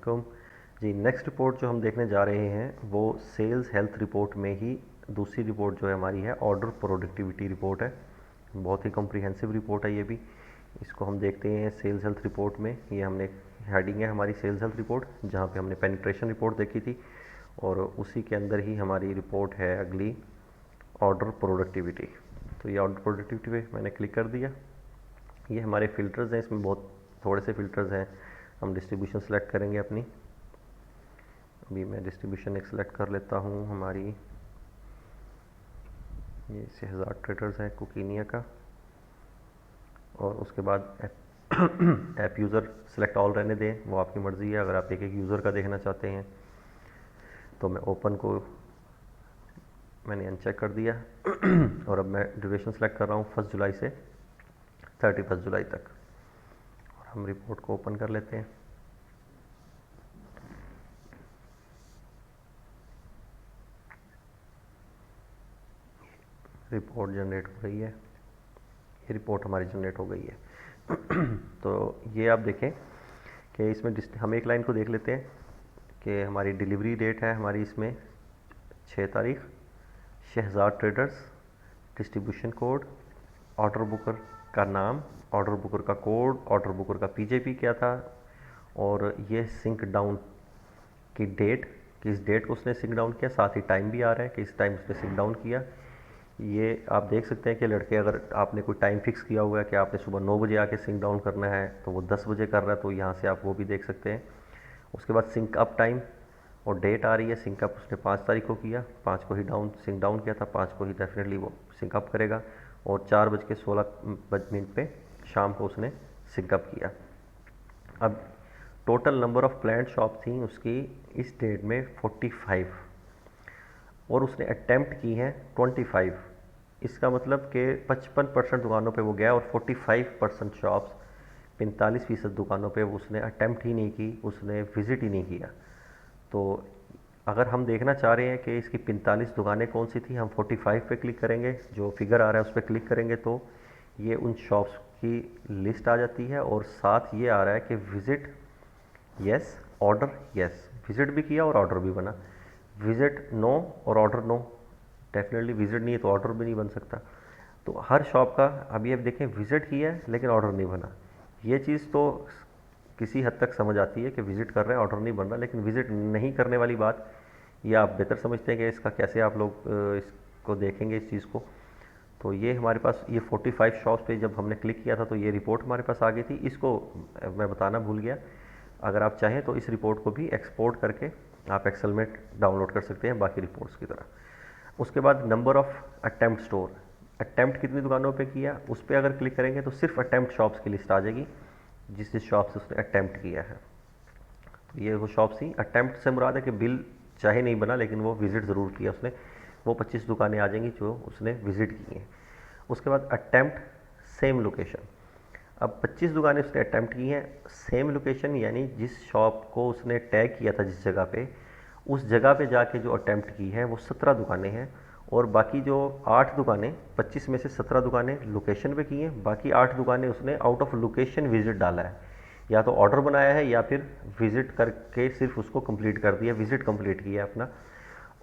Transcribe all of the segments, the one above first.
वालेकुम जी। Next report जो हम देखने जा रहे हैं वो सेल्स हेल्थ रिपोर्ट में ही दूसरी रिपोर्ट जो है हमारी है ऑर्डर प्रोडक्टिविटी रिपोर्ट है। बहुत ही कॉम्प्रिहेंसिव रिपोर्ट है ये भी। इसको हम देखते हैं सेल्स हेल्थ रिपोर्ट में। ये हमने हेडिंग है हमारी सेल्स हेल्थ रिपोर्ट, जहाँ पे हमने पेनिट्रेशन रिपोर्ट देखी थी, और उसी के अंदर ही हमारी रिपोर्ट है अगली ऑर्डर प्रोडक्टिविटी। तो ये ऑर्डर प्रोडक्टिविटी पे मैंने क्लिक कर दिया। ये हमारे फ़िल्टर्स हैं, इसमें बहुत थोड़े से फ़िल्टर्स हैं। हम डिस्ट्रीब्यूशन सेलेक्ट करेंगे अपनी। अभी मैं डिस्ट्रीब्यूशन एक सेलेक्ट कर लेता हूँ हमारी, ये 1000 ट्रेडर्स है कुकीनिया का। और उसके बाद ऐप यूज़र सेलेक्ट ऑल रहने दें, वो आपकी मर्ज़ी है। अगर आप एक एक यूज़र का देखना चाहते हैं तो मैं ओपन को मैंने अनचेक कर दिया। और अब मैं ड्यूरेशन सेलेक्ट कर रहा हूँ 1 जुलाई से 31 जुलाई तक। और हम रिपोर्ट को ओपन कर लेते हैं। रिपोर्ट जनरेट हो रही है। ये रिपोर्ट हमारी जनरेट हो गई है। तो ये आप देखें कि इसमें हम एक लाइन को देख लेते हैं कि हमारी डिलीवरी डेट है हमारी इसमें 6 तारीख, Shahzad traders, distribution code, order booker का नाम, ऑर्डर बुकर का कोड, ऑर्डर बुकर का पीजेपी क्या था, और ये सिंक डाउन की डेट, किस डेट को उसने सिंक डाउन किया, साथ ही टाइम भी आ रहा है कि इस टाइम उसने सिंक डाउन किया। ये आप देख सकते हैं कि लड़के, अगर आपने कोई टाइम फिक्स किया हुआ है कि आपने सुबह 9 बजे आके सिंक डाउन करना है तो वो 10 बजे कर रहा है, तो यहाँ से आप वो भी देख सकते हैं। उसके बाद सिंक अप टाइम और डेट आ रही है। सिंक अप उसने 5 तारीख को किया, 5 को ही सिंक डाउन किया था, 5 को ही डेफिनेटली वो सिंक अप करेगा। और 4:16 पे शाम को उसने सिंक अप किया। अब total number of planned shop थी उसकी इस डेट में 45, और उसने अटैम्प्ट की हैं 25। इसका मतलब कि 55% दुकानों पे वो गया और 45% शॉप्स, 45% दुकानों पे उसने अटैम्प्ट ही नहीं की, उसने विज़िट ही नहीं किया। तो अगर हम देखना चाह रहे हैं कि इसकी 45 दुकानें कौन सी थी, हम 45 पे क्लिक करेंगे, जो फिगर आ रहा है उस पर क्लिक करेंगे तो ये उन शॉप्स की लिस्ट आ जाती है। और साथ ये आ रहा है कि visit yes, order yes, visit भी किया और ऑर्डर भी बना। विज़िट नो और ऑर्डर नो, डेफिनेटली विज़िट नहीं है तो ऑर्डर भी नहीं बन सकता। तो हर शॉप का अभी आप देखें विज़िट किया है लेकिन ऑर्डर नहीं बना। ये चीज़ तो किसी हद तक समझ आती है कि विज़िट कर रहे हैं, ऑर्डर नहीं बन रहा, लेकिन विज़िट नहीं करने वाली बात ये आप बेहतर समझते हैं कि इसका कैसे आप लोग इसको देखेंगे इस चीज़ को। तो ये हमारे पास ये 45 शॉप्स पे जब हमने क्लिक किया था तो ये रिपोर्ट हमारे पास आ गई थी। इसको मैं बताना भूल गया, अगर आप चाहें तो इस रिपोर्ट को भी एक्सपोर्ट करके आप एक्सेल में डाउनलोड कर सकते हैं बाकी रिपोर्ट्स की तरह। उसके बाद number of attempt store, attempt कितनी दुकानों पे किया उस पर अगर क्लिक करेंगे तो सिर्फ अटैम्प्ट शॉप्स की लिस्ट आ जाएगी, जिस शॉप से उसने अटैम्प्ट किया है। तो ये वो शॉप्स थी। अटैम्प्ट से मुराद है कि बिल चाहे नहीं बना लेकिन वो विज़िट ज़रूर किया उसने, वो 25 दुकानें आ जाएंगी जो उसने विज़िट की हैं। उसके बाद अटैम्प्ट सेम लोकेशन, अब 25 दुकानें उसने अटैम्प्ट की हैं सेम लोकेशन, यानी जिस शॉप को उसने टैग किया था जिस जगह पे, उस जगह पे जाके जो अटैम्प्ट की है वो 17 दुकानें हैं। और बाकी जो 8 दुकानें, 25 में से 17 दुकानें लोकेशन पे की हैं, बाकी 8 दुकानें उसने आउट ऑफ लोकेशन विज़िट डाला है, या तो ऑर्डर बनाया है या फिर विज़िट करके सिर्फ उसको कंप्लीट कर दिया, विज़िट कंप्लीट किया अपना।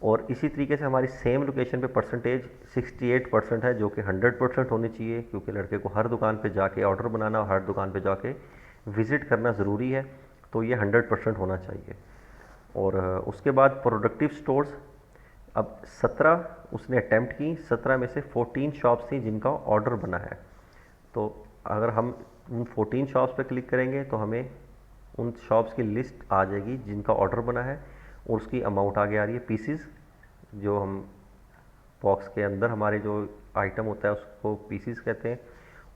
और इसी तरीके से हमारी सेम लोकेशन पे परसेंटेज 68% है, जो कि 100% होनी चाहिए, क्योंकि लड़के को हर दुकान पे जाके ऑर्डर बनाना और हर दुकान पे जाके विज़िट करना ज़रूरी है, तो ये 100% होना चाहिए। और उसके बाद प्रोडक्टिव स्टोर्स, अब 17 उसने अटैम्प्ट की, 17 में से 14 शॉप्स थी जिनका ऑर्डर बना है। तो अगर हम उन 14 शॉप्स पे क्लिक करेंगे तो हमें उन शॉप्स की लिस्ट आ जाएगी जिनका ऑर्डर बना है, और उसकी अमाउंट आगे आ रही है पीसीज, जो हम बॉक्स के अंदर हमारे जो आइटम होता है उसको पीसीज कहते हैं।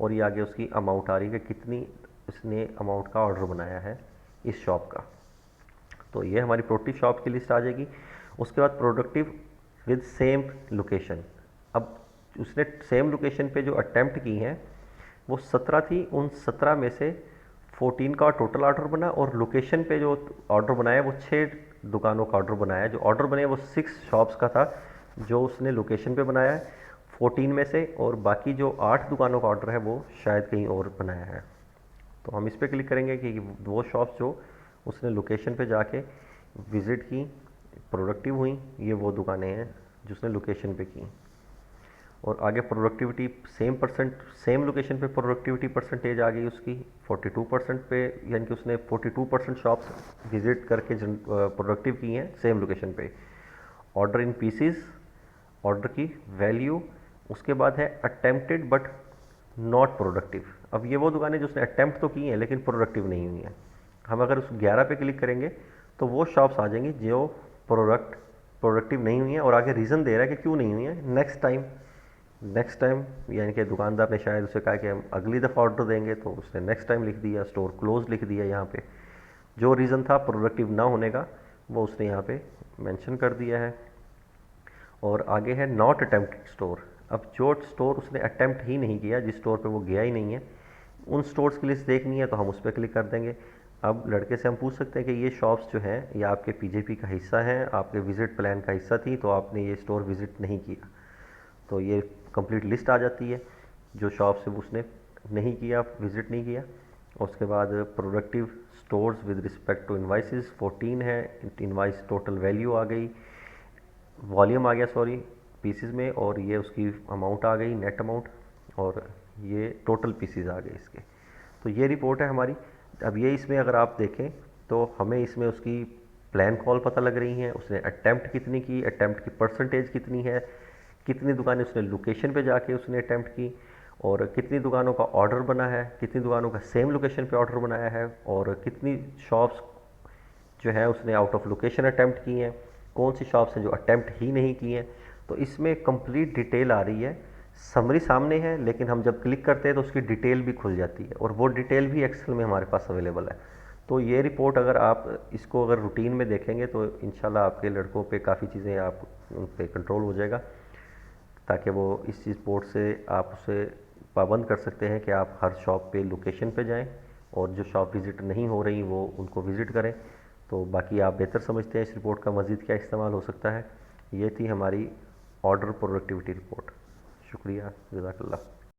और ये आगे उसकी अमाउंट आ रही है कि कितनी उसने अमाउंट का ऑर्डर बनाया है इस शॉप का। तो ये हमारी प्रोडक्टिव शॉप की लिस्ट आ जाएगी। उसके बाद प्रोडक्टिव विद सेम लोकेशन, अब उसने सेम लोकेशन पे जो अटैम्प्ट की हैं वो 17 थी, उन 17 में से 14 का टोटल ऑर्डर बना, और लोकेशन पे जो ऑर्डर बनाया वो 6 दुकानों का ऑर्डर बनाया। जो ऑर्डर बने वो 6 शॉप्स का था जो उसने लोकेशन पे बनाया है 14 में से, और बाकी जो 8 दुकानों का ऑर्डर है वो शायद कहीं और बनाया है। तो हम इस पर क्लिक करेंगे कि वो शॉप्स जो उसने लोकेशन पे जाके विज़िट की, प्रोडक्टिव हुई, ये वो दुकानें हैं जिसने लोकेशन पे की। और आगे प्रोडक्टिविटी सेम लोकेशन पे प्रोडक्टिविटी परसेंटेज आ गई उसकी 42% पे, यानी कि उसने 42% शॉप्स विजिट करके प्रोडक्टिव की हैं सेम लोकेशन पे। ऑर्डर इन पीसीज, ऑर्डर की वैल्यू, उसके बाद है अटेम्प्टेड बट नॉट प्रोडक्टिव। अब ये वो दुकानें जो उसने अटेम्प्ट तो की हैं लेकिन प्रोडक्टिव नहीं हुई हैं। हम अगर उस 11 पे क्लिक करेंगे तो वो शॉप्स आ जाएंगी जो प्रोडक्टिव नहीं हुई हैं, और आगे रीज़न दे रहा है कि क्यों नहीं हुई हैं। नेक्स्ट टाइम यानी कि दुकानदार ने शायद उसे कहा कि हम अगली दफ़ा ऑर्डर देंगे, तो उसने नेक्स्ट टाइम लिख दिया, स्टोर क्लोज लिख दिया। यहाँ पे जो रीज़न था प्रोडक्टिव ना होने का वो उसने यहाँ पे मेंशन कर दिया है। और आगे है नॉट अटेम्प्टेड स्टोर। अब जो स्टोर उसने अटेम्प्ट ही नहीं किया, जिस स्टोर पे वो गया ही नहीं है, उन स्टोर्स की लिस्ट देखनी है तो हम उस पर क्लिक कर देंगे। अब लड़के से हम पूछ सकते हैं कि ये शॉप्स जो हैं ये आपके पीजेपी का हिस्सा हैं, आपके विज़िट प्लान का हिस्सा थी, तो आपने ये स्टोर विज़िट नहीं किया। तो ये कंप्लीट लिस्ट आ जाती है जो शॉप से उसने नहीं किया, विज़िट नहीं किया। उसके बाद productive stores with respect to invoices 14 है, इन्वाइस टोटल वैल्यू आ गई, वॉल्यूम आ गया सॉरी पीसीज में, और ये उसकी अमाउंट आ गई नेट अमाउंट, और ये टोटल पीसीज आ गए इसके। तो ये रिपोर्ट है हमारी। अब ये इसमें अगर आप देखें तो हमें इसमें उसकी प्लान कॉल पता लग रही हैं, उसने अटैम्प्ट कितनी की, अटैम्प्ट की परसेंटेज कितनी है, कितनी दुकानें उसने लोकेशन पे जाके उसने अटैम्प्ट की, और कितनी दुकानों का ऑर्डर बना है, कितनी दुकानों का सेम लोकेशन पे ऑर्डर बनाया है, और कितनी शॉप्स जो है उसने आउट ऑफ लोकेशन अटैम्प्ट की हैं, कौन सी शॉप्स हैं जो अटैम्प्ट ही नहीं की हैं। तो इसमें कंप्लीट डिटेल आ रही है। समरी सामने है लेकिन हम जब क्लिक करते हैं तो उसकी डिटेल भी खुल जाती है, और वो डिटेल भी एक्सेल में हमारे पास अवेलेबल है। तो ये रिपोर्ट अगर आप इसको अगर रूटीन में देखेंगे तो इंशाल्लाह आपके लड़कों पे काफ़ी चीज़ें आप उन पे कंट्रोल हो जाएगा, ताकि वो इस रिपोर्ट से आप उसे पाबंद कर सकते हैं कि आप हर शॉप पे लोकेशन पे जाएं, और जो शॉप विज़िट नहीं हो रही वो उनको विज़िट करें। तो बाकी आप बेहतर समझते हैं इस रिपोर्ट का मज़ीद क्या इस्तेमाल हो सकता है। ये थी हमारी ऑर्डर प्रोडक्टिविटी रिपोर्ट। शुक्रिया, जज़ाकल्लाह।